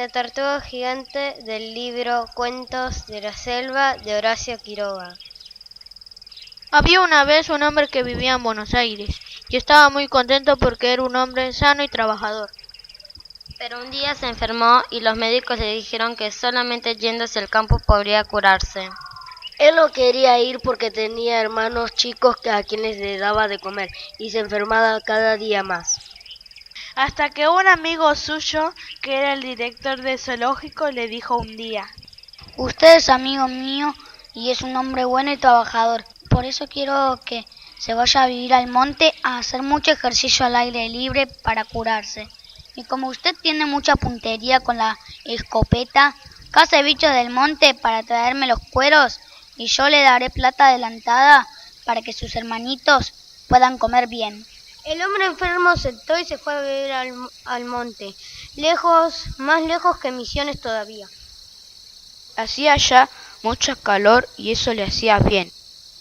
La tortuga gigante del libro Cuentos de la selva de Horacio Quiroga. Había una vez un hombre que vivía en Buenos Aires y estaba muy contento porque era un hombre sano y trabajador. Pero un día se enfermó y los médicos le dijeron que solamente yéndose al campo podría curarse. Él no quería ir porque tenía hermanos chicos a quienes le daba de comer y se enfermaba cada día más. Hasta que un amigo suyo, que era el director del zoológico, le dijo un día: Usted es amigo mío y es un hombre bueno y trabajador. Por eso quiero que se vaya a vivir al monte a hacer mucho ejercicio al aire libre para curarse. Y como usted tiene mucha puntería con la escopeta, cace bichos del monte para traerme los cueros y yo le daré plata adelantada para que sus hermanitos puedan comer bien. El hombre enfermo aceptó y se fue a vivir al monte, más lejos que Misiones todavía. Hacía ya mucho calor y eso le hacía bien.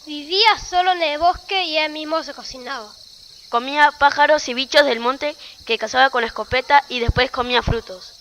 Vivía solo en el bosque y él mismo se cocinaba. Comía pájaros y bichos del monte que cazaba con la escopeta y después comía frutos.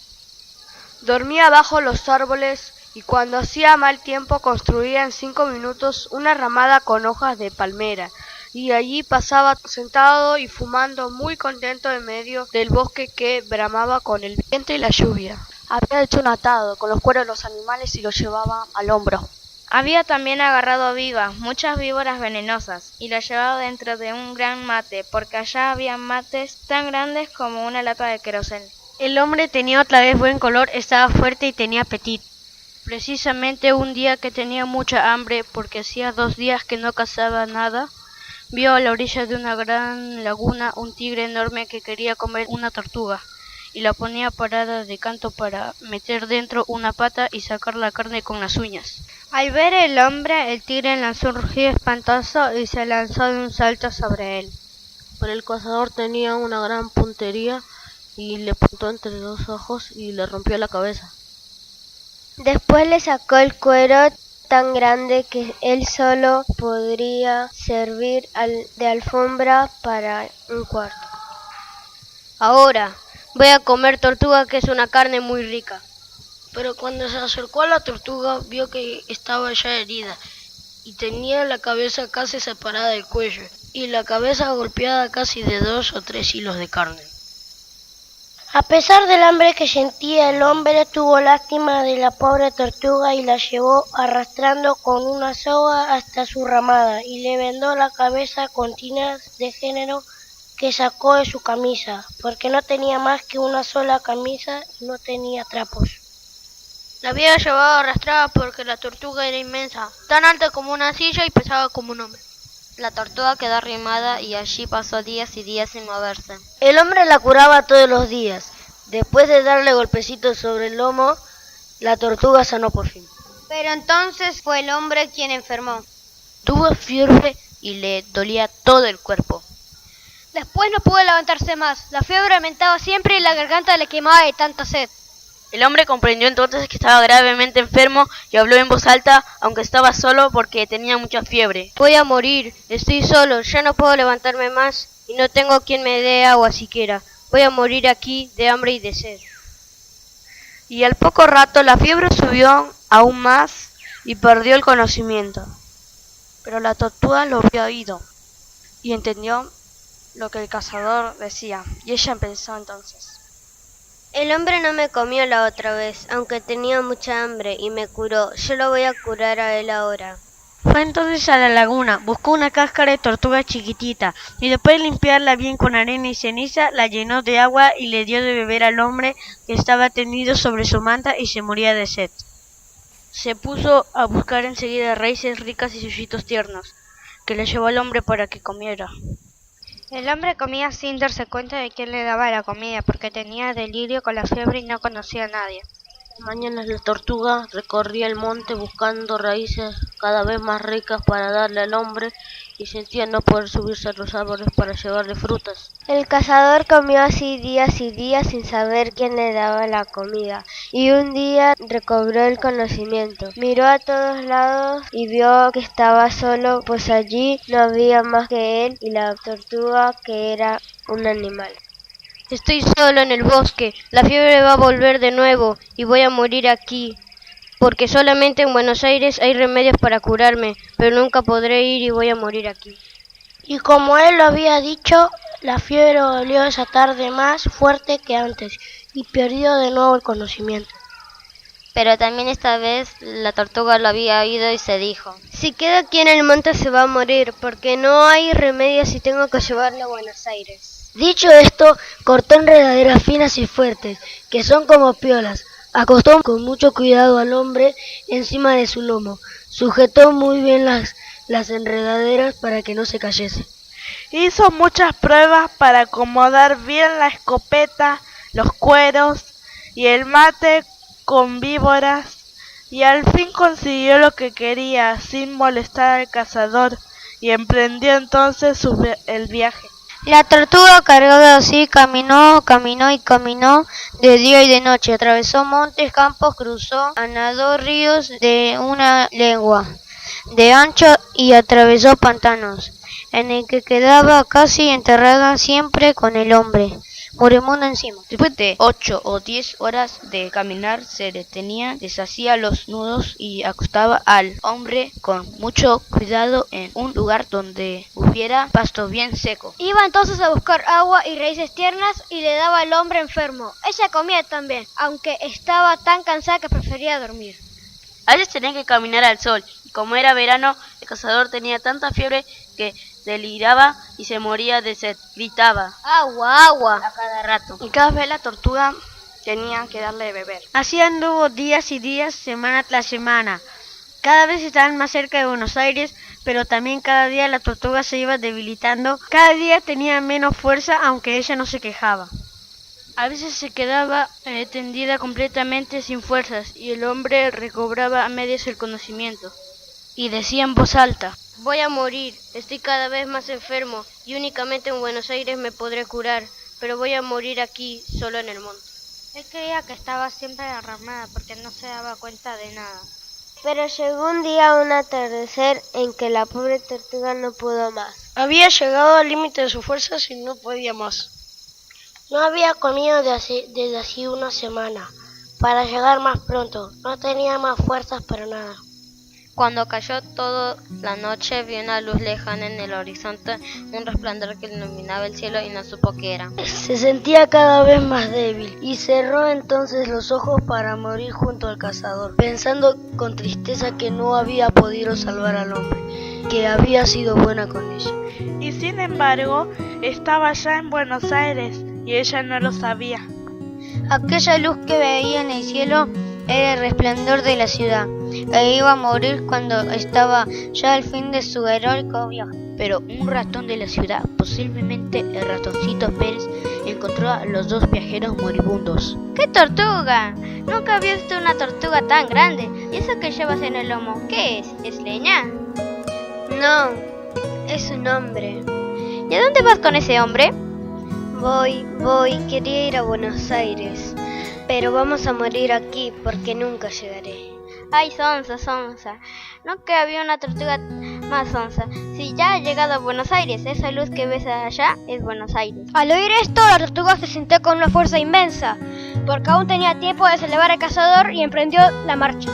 Dormía bajo los árboles y cuando hacía mal tiempo construía en 5 minutos una ramada con hojas de palmera y allí pasaba sentado y fumando muy contento en medio del bosque que bramaba con el viento y la lluvia. Había hecho un atado con los cueros de los animales y lo llevaba al hombro. Había también agarrado vivas, muchas víboras venenosas, y las llevaba dentro de un gran mate, porque allá había mates tan grandes como una lata de queroseno. El hombre tenía otra vez buen color, estaba fuerte y tenía apetito. Precisamente un día que tenía mucha hambre, porque hacía 2 días que no cazaba nada, vio a la orilla de una gran laguna un tigre enorme que quería comer una tortuga, y la ponía parada de canto para meter dentro una pata y sacar la carne con las uñas. Al ver el hombre, el tigre lanzó un rugido espantoso y se lanzó de un salto sobre él. Pero el cazador tenía una gran puntería y le apuntó entre los ojos y le rompió la cabeza. Después le sacó el cuero tan grande que él solo podría servir de alfombra para un cuarto. Ahora voy a comer tortuga, que es una carne muy rica. Pero cuando se acercó a la tortuga vio que estaba ya herida y tenía la cabeza casi separada del cuello y la cabeza golpeada casi de 2 o 3 hilos de carne. A pesar del hambre que sentía, el hombre tuvo lástima de la pobre tortuga y la llevó arrastrando con una soga hasta su ramada y le vendó la cabeza con tiras de género que sacó de su camisa, porque no tenía más que una sola camisa y no tenía trapos. La había llevado arrastrada porque la tortuga era inmensa, tan alta como una silla y pesaba como un hombre. La tortuga quedó arrimada y allí pasó días y días sin moverse. El hombre la curaba todos los días. Después de darle golpecitos sobre el lomo, la tortuga sanó por fin. Pero entonces fue el hombre quien enfermó. Tuvo fiebre y le dolía todo el cuerpo. Después no pudo levantarse más. La fiebre aumentaba siempre y la garganta le quemaba de tanta sed. El hombre comprendió entonces que estaba gravemente enfermo y habló en voz alta, aunque estaba solo porque tenía mucha fiebre. Voy a morir, estoy solo, ya no puedo levantarme más y no tengo quien me dé agua siquiera. Voy a morir aquí de hambre y de sed. Y al poco rato la fiebre subió aún más y perdió el conocimiento. Pero la tortuga lo había oído y entendió lo que el cazador decía, y ella pensó entonces: el hombre no me comió la otra vez, aunque tenía mucha hambre, y me curó. Yo lo voy a curar a él ahora. Fue entonces a la laguna, buscó una cáscara de tortuga chiquitita, y después de limpiarla bien con arena y ceniza, la llenó de agua y le dio de beber al hombre que estaba tendido sobre su manta y se moría de sed. Se puso a buscar enseguida raíces ricas y suyitos tiernos, que le llevó al hombre para que comiera. El hombre comía sin darse cuenta de quién le daba la comida, porque tenía delirio con la fiebre y no conocía a nadie. Mañana la tortuga recorría el monte buscando raíces cada vez más ricas para darle al hombre y sentía no poder subirse a los árboles para llevarle frutas. El cazador comió así días y días sin saber quién le daba la comida, y un día recobró el conocimiento. Miró a todos lados y vio que estaba solo, pues allí no había más que él y la tortuga, que era un animal. Estoy solo en el bosque, la fiebre va a volver de nuevo y voy a morir aquí. Porque solamente en Buenos Aires hay remedios para curarme, pero nunca podré ir y voy a morir aquí. Y como él lo había dicho, la fiebre volvió esa tarde más fuerte que antes y perdió de nuevo el conocimiento. Pero también esta vez la tortuga lo había oído y se dijo: Si queda aquí en el monte se va a morir, porque no hay remedios y tengo que llevarlo a Buenos Aires. Dicho esto, cortó enredaderas finas y fuertes, que son como piolas. Acostó con mucho cuidado al hombre encima de su lomo. Sujetó muy bien las enredaderas para que no se cayese. Hizo muchas pruebas para acomodar bien la escopeta, los cueros y el mate con víboras, y al fin consiguió lo que quería sin molestar al cazador, y emprendió entonces el viaje. La tortuga cargada así caminó de día y de noche, atravesó montes, campos, cruzó, nadó ríos de 1 legua de ancho y atravesó pantanos, en el que quedaba casi enterrada siempre con el hombre moribundo encima. Después de 8 o 10 horas de caminar, se detenía, deshacía los nudos y acostaba al hombre con mucho cuidado en un lugar donde hubiera pasto bien seco. Iba entonces a buscar agua y raíces tiernas y le daba al hombre enfermo. Ella comía también, aunque estaba tan cansada que prefería dormir. A veces tenía que caminar al sol, y como era verano, el cazador tenía tanta fiebre que deliraba y se moría de sed. Gritaba: ¡Agua, agua! a cada rato. Y cada vez la tortuga tenía que darle de beber. Así anduvo días y días, semana tras semana. Cada vez estaban más cerca de Buenos Aires, pero también cada día la tortuga se iba debilitando. Cada día tenía menos fuerza, aunque ella no se quejaba. A veces se quedaba tendida completamente sin fuerzas y el hombre recobraba a medias el conocimiento. Y decía en voz alta: voy a morir, estoy cada vez más enfermo y únicamente en Buenos Aires me podré curar, pero voy a morir aquí, solo en el monte. Él creía que estaba siempre derramada porque no se daba cuenta de nada. Pero llegó un día, un atardecer, en que la pobre tortuga no pudo más. Había llegado al límite de sus fuerzas y no podía más. No había comido desde hacía 1 semana. Para llegar más pronto, no tenía más fuerzas para nada. Cuando cayó toda la noche, vio una luz lejana en el horizonte, un resplandor que iluminaba el cielo y no supo qué era. Se sentía cada vez más débil y cerró entonces los ojos para morir junto al cazador, pensando con tristeza que no había podido salvar al hombre, que había sido buena con ella. Y sin embargo, estaba ya en Buenos Aires y ella no lo sabía. Aquella luz que veía en el cielo era el resplandor de la ciudad, e iba a morir cuando estaba ya al fin de su heroico viaje. Pero un ratón de la ciudad, posiblemente el ratoncito Pérez, encontró a los 2 viajeros moribundos. ¡Qué tortuga! Nunca había visto una tortuga tan grande. ¿Y eso que llevas en el lomo? ¿Qué es? ¿Es leña? No, es un hombre. ¿Y a dónde vas con ese hombre? Voy, quería ir a Buenos Aires, pero vamos a morir aquí porque nunca llegaré. Ay, sonsa. No que había una tortuga más sonsa. Si ya ha llegado a Buenos Aires, esa luz que ves allá es Buenos Aires. Al oír esto, la tortuga se sintió con una fuerza inmensa, porque aún tenía tiempo de salvar al cazador y emprendió la marcha.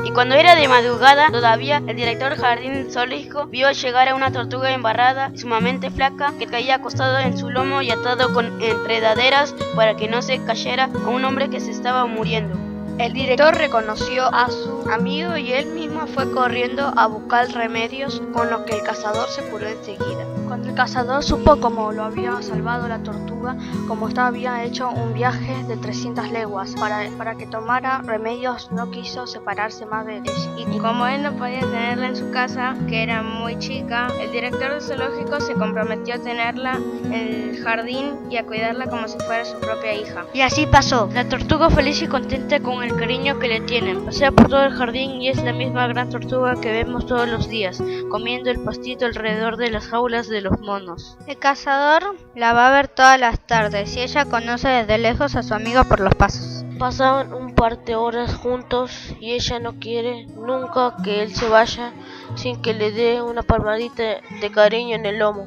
Y cuando era de madrugada, todavía, el director jardín zoológico vio llegar a una tortuga embarrada y sumamente flaca que caía acostado en su lomo y atado con enredaderas para que no se cayera a un hombre que se estaba muriendo. El director reconoció a su amigo y él mismo fue corriendo a buscar remedios, con los que el cazador se curó enseguida. Cuando el cazador supo cómo lo había salvado la tortuga, como había hecho un viaje de 300 leguas para que tomara remedios, no quiso separarse más de ella. Y como él no podía tenerla en su casa, que era muy chica, el director del zoológico se comprometió a tenerla en el jardín y a cuidarla como si fuera su propia hija. Y así pasó. La tortuga, feliz y contenta con el cariño que le tienen, pasea por todo el jardín y es la misma gran tortuga que vemos todos los días, comiendo el pastito alrededor de las jaulas de los monos. El cazador la va a ver todas las tardes y ella conoce desde lejos a su amigo por los pasos. Pasaban un par de horas juntos y ella no quiere nunca que él se vaya sin que le dé una palmadita de cariño en el lomo.